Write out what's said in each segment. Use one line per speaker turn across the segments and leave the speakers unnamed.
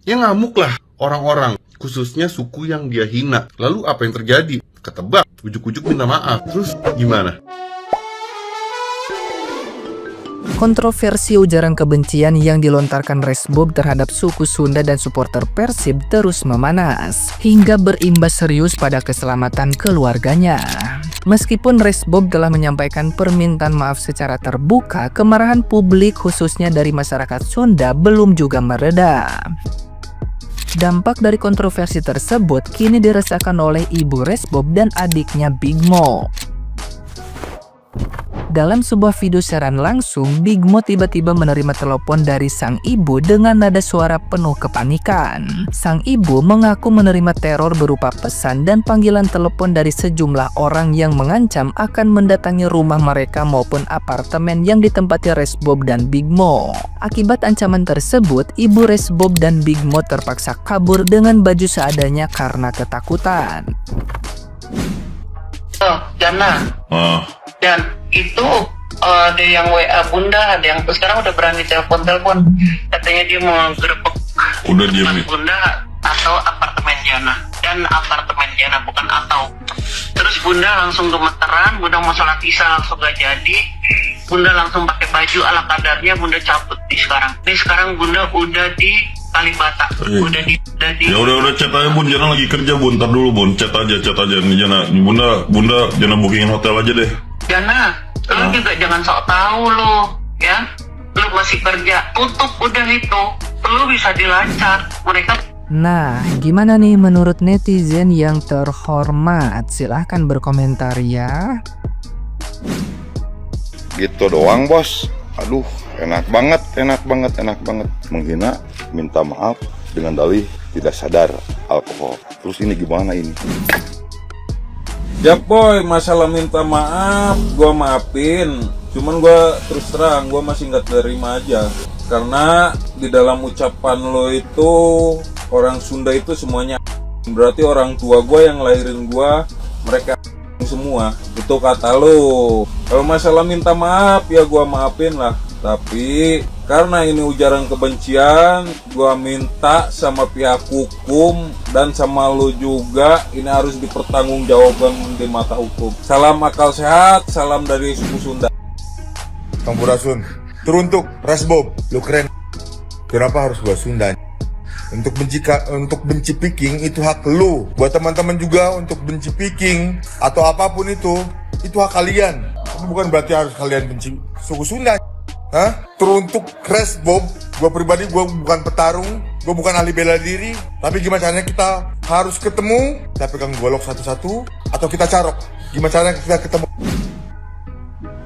Ya ngamuk lah orang-orang, khususnya suku yang dia hina. Lalu apa yang terjadi? Ketebak, ujuk-ujuk minta maaf. Terus gimana?
Kontroversi ujaran kebencian yang dilontarkan Resbob terhadap suku Sunda dan supporter Persib terus memanas, hingga berimbas serius pada keselamatan keluarganya. Meskipun Resbob telah menyampaikan permintaan maaf secara terbuka, kemarahan publik khususnya dari masyarakat Sunda belum juga mereda. Dampak dari kontroversi tersebut kini dirasakan oleh ibu Resbob dan adiknya Big Mo. Dalam sebuah video siaran langsung, Big Mo tiba-tiba menerima telepon dari sang ibu dengan nada suara penuh kepanikan. Sang ibu mengaku menerima teror berupa pesan dan panggilan telepon dari sejumlah orang yang mengancam akan mendatangi rumah mereka maupun apartemen yang ditempati Resbob dan Big Mo. Akibat ancaman tersebut, ibu Resbob dan Big Mo terpaksa kabur dengan baju seadanya karena ketakutan.
Jana. Dan itu ada yang WA Bunda, ada yang sekarang udah berani telepon. Katanya dia mau gerebek
udah diam
Bunda atau apartemen Jana. Dan apartemen Jana bukan atau. Terus Bunda langsung gemeteran, Bunda mau sholat isya langsung gak jadi. Bunda langsung pakai baju ala kadarnya, Bunda cabut di sekarang. Ini sekarang Bunda udah di Kalibata. Udah di
Ya udah chat aja Bun, Jana lagi kerja Bun, ntar dulu Bun, chat aja nih Jana. Bunda Jana bookingin hotel aja deh.
Jana, lu juga jangan sok tahu lu, ya. Lu masih kerja, tutup udah itu. Lu bisa dilacak. Mereka.
Nah, gimana nih menurut netizen yang terhormat? Silahkan berkomentar ya.
Gitu doang bos. Aduh, enak banget. Menghina, minta maaf dengan dalih tidak sadar alkohol. Terus ini gimana ini?
Ya boy, masalah minta maaf, gua maafin. Cuman gua terus terang, gua masih nggak terima aja. Karena di dalam ucapan lo itu, orang Sunda itu semuanya. Berarti orang tua gua yang lahirin gua, mereka semua. Itu kata lo. Kalau masalah minta maaf, ya gua maafin lah. Tapi karena ini ujaran kebencian, gua minta sama pihak hukum dan sama lo juga, ini harus dipertanggungjawabkan di mata hukum. Salam akal sehat, salam dari suku Sunda.
Sampurasun, teruntuk Resbob, lu keren. Kenapa harus gua Sunda? Untuk benci Viking itu hak lu. Buat teman-teman juga untuk benci Viking atau apapun itu hak kalian. Tapi bukan berarti harus kalian benci suku Sunda. Teruntuk Resbob, gue pribadi gue bukan petarung, gue bukan ahli bela diri, tapi gimana caranya kita harus ketemu, kita pegang golok satu-satu, atau kita carok, gimana caranya kita ketemu.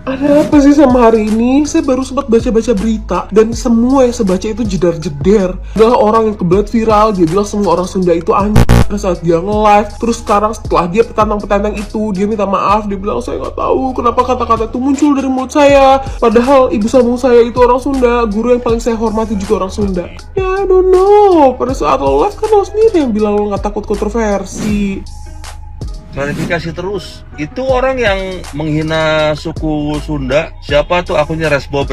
Ada apa sih sama hari ini? Saya baru sempat baca-baca berita dan semua yang saya baca itu jedar-jeder. Adalah orang yang kebelet viral, dia bilang semua orang Sunda itu anjing saat dia nge-live. Terus sekarang setelah dia petantang-petantang itu, dia minta maaf, dia bilang saya nggak tahu kenapa kata-kata itu muncul dari mulut saya. Padahal ibu sambung saya itu orang Sunda, guru yang paling saya hormati juga orang Sunda. Ya I don't know, pada saat lo live kan lo sendiri yang bilang lo nggak takut kontroversi.
Klarifikasi terus. Itu orang yang menghina suku Sunda, siapa tuh akunnya Resbob.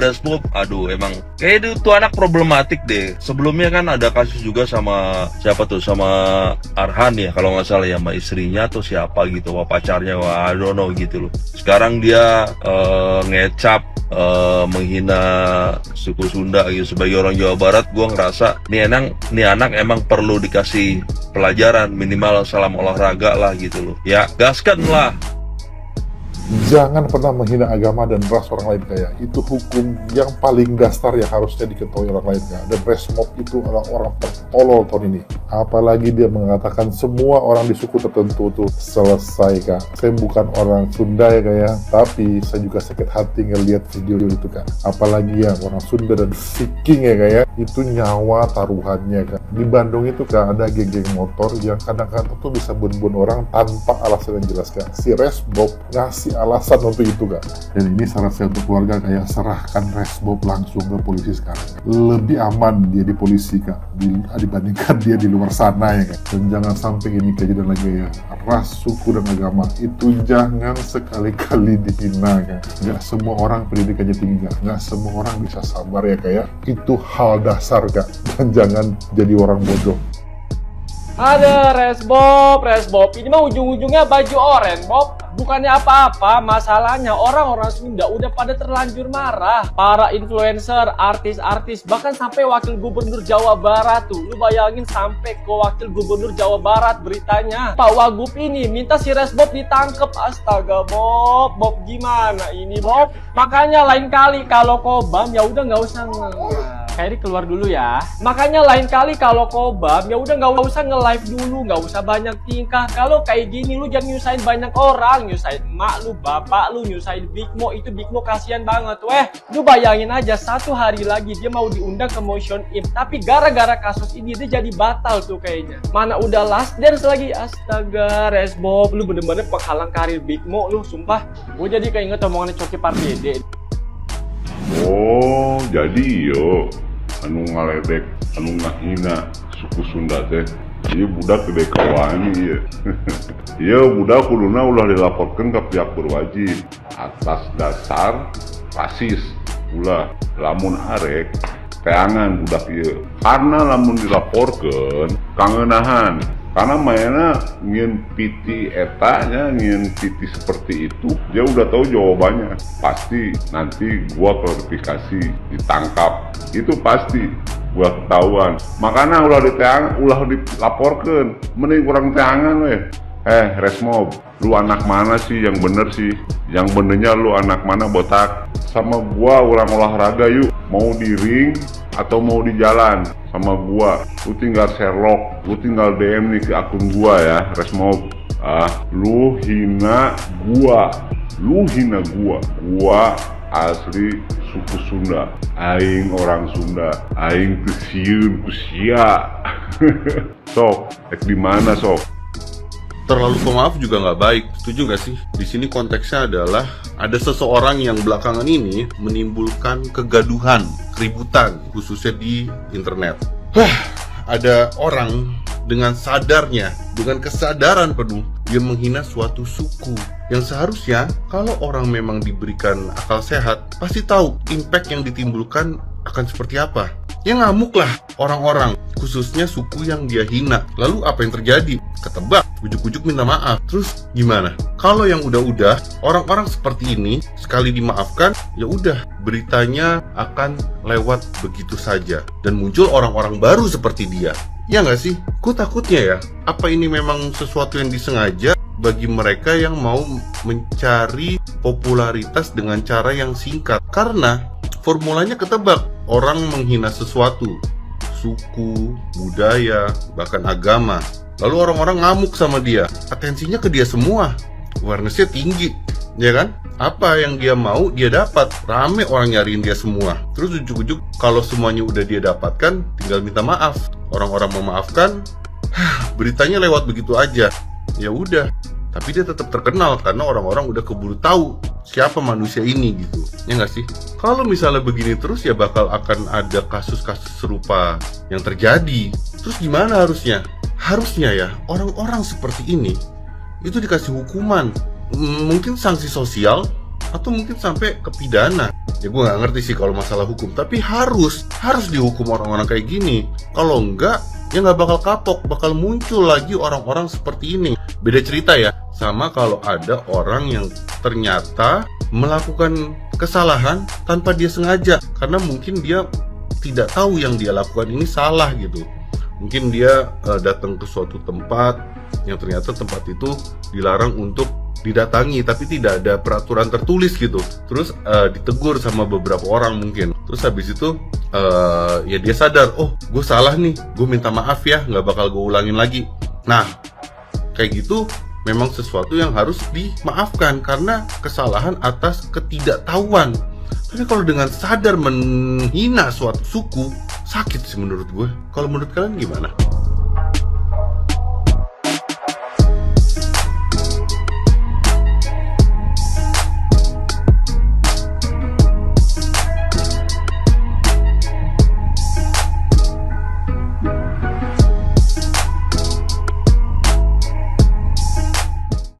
Aduh, emang kayak itu anak problematik deh. Sebelumnya kan ada kasus juga sama siapa tuh, sama Arhan ya kalau nggak salah ya, sama istrinya atau siapa gitu, sama pacarnya, I don't know gitu loh. Sekarang dia ngecap menghina suku Sunda gitu. Sebagai orang Jawa Barat, gue ngerasa nih anak emang perlu dikasih pelajaran, minimal salam olahraga lah gitu loh. Ya gaskan lah.
Jangan pernah menghina agama dan ras orang lain kayak itu hukum yang paling dasar yang harusnya diketahui orang lain kayak. Dan Resbob itu adalah orang tertolol tahun ini. Apalagi dia mengatakan semua orang di suku tertentu tuh selesai kak. Saya bukan orang Sunda ya kayak, tapi saya juga sakit hati ngeliat video itu kak. Apalagi yang orang Sunda dan Viking ya kayak, itu nyawa taruhannya kak. Di Bandung itu kak ada geng-geng motor yang kadang-kadang tuh bisa bun-bun orang tanpa alasan yang jelas kak. Si Resbob ngasih alasan untuk itu kak. Dan ini saran saya untuk keluarga kayak, serahkan Resbob langsung ke polisi sekarang. Lebih aman dia di polisi kak dibandingkan dia di luar sana ya kan. Dan jangan sampai ini kejadian lagi ya. Ras, suku, dan agama itu jangan sekali-kali dihina kan. Nggak semua orang pendidikannya tinggi, nggak semua orang bisa sabar ya kayak. Itu hal dasar kak. Dan jangan jadi orang bodoh.
Ada Resbob, ini mah ujung-ujungnya baju oren, Bob. Bukannya apa-apa, masalahnya orang-orang Sunda udah pada terlanjur marah. Para influencer, artis-artis, bahkan sampai wakil gubernur Jawa Barat tuh. Lu bayangin sampai ke wakil gubernur Jawa Barat beritanya. Pak Wagub ini minta si Resbob ditangkep. Astaga, Bob gimana ini, Bob? Makanya lain kali kalau kobam ya udah nggak usah Ferry keluar dulu ya. Makanya lain kali kalau kobam ya udah nggak usah nge-live dulu, nggak usah banyak tingkah. Kalau kayak gini lu jangan nyusahin banyak orang, nyusahin emak lu, bapak lu, nyusahin Big Mo. Itu Big Mo kasihan banget. Lu bayangin aja 1 hari lagi dia mau diundang ke Motion Im, tapi gara-gara kasus ini dia jadi batal tuh kayaknya. Mana udah last dance lagi. Astaga, Resbob, lu bener-bener penghalang karir Big Mo lu, sumpah. Gue jadi keinget omongannya Coki Pardede.
Oh, jadi yo anu ngaledek, anu ngahina suku Sunda teh. Iya budak gede kawani ya. Iya budak kuduna ulah dilaporkan ke pihak berwajib atas dasar rasis. Ulah lamun arek teangan budak ieu. Karena lamun dilaporkan kangenahan. Karena mainnya ngin piti etanya, ngin piti seperti itu, dia udah tahu jawabannya. Pasti nanti gua klarifikasi, ditangkap, itu pasti gua ketahuan. Makanya ulah dilaporkan, mending kurang teangan weh. Resmob, lu anak mana sih yang bener sih? Yang benernya lu anak mana botak? Sama gua orang olahraga yuk, mau di ring atau mau di jalan sama gua, lu tinggal Sherlock, lu tinggal DM nih ke akun gua ya, Resmob. Lu hina gua, gua asli suku Sunda, aing orang Sunda, aing teu kusia. Sok, di mana sok?
Terlalu pemaaf juga nggak baik, setuju nggak sih? Di sini konteksnya adalah ada seseorang yang belakangan ini menimbulkan kegaduhan, keributan, khususnya di internet. Ada orang dengan sadarnya, dengan kesadaran penuh, dia menghina suatu suku yang seharusnya kalau orang memang diberikan akal sehat, pasti tahu impact yang ditimbulkan akan seperti apa. Ya ngamuklah orang-orang, khususnya suku yang dia hina. Lalu apa yang terjadi? Ketebak, ujuk-ujuk minta maaf. Terus gimana? Kalau yang udah-udah, orang-orang seperti ini sekali dimaafkan, ya udah beritanya akan lewat begitu saja dan muncul orang-orang baru seperti dia. Ya nggak sih? Ku takutnya ya, apa ini memang sesuatu yang disengaja bagi mereka yang mau mencari popularitas dengan cara yang singkat? Karena formulanya ketebak, orang menghina sesuatu, suku, budaya, bahkan agama. Lalu orang-orang ngamuk sama dia, atensinya ke dia semua, awareness-nya tinggi, ya kan? Apa yang dia mau, dia dapat. Rame orang nyariin dia semua. Terus ujuk-ujuk kalau semuanya udah dia dapatkan, tinggal minta maaf. Orang-orang memaafkan, beritanya lewat begitu aja. Ya udah, tapi dia tetap terkenal karena orang-orang udah keburu tahu siapa manusia ini gitu. Ya nggak sih? Kalau misalnya begini terus ya bakal akan ada kasus-kasus serupa yang terjadi. Terus gimana harusnya? Harusnya ya orang-orang seperti ini itu dikasih hukuman, mungkin sanksi sosial atau mungkin sampai ke pidana. Ya gue nggak ngerti sih kalau masalah hukum, tapi harus dihukum orang-orang kayak gini. Kalau enggak ya nggak bakal kapok, bakal muncul lagi orang-orang seperti ini. Beda cerita ya sama kalau ada orang yang ternyata melakukan kesalahan tanpa dia sengaja, karena mungkin dia tidak tahu yang dia lakukan ini salah gitu. Mungkin dia datang ke suatu tempat yang ternyata tempat itu dilarang untuk didatangi, tapi tidak ada peraturan tertulis gitu. Terus ditegur sama beberapa orang mungkin. Terus habis itu ya dia sadar, oh gue salah nih, gue minta maaf ya, nggak bakal gue ulangin lagi. Nah kayak gitu memang sesuatu yang harus dimaafkan karena kesalahan atas ketidaktahuan. Tapi kalau dengan sadar menghina suatu suku, sakit sih menurut gue. Kalau menurut kalian gimana?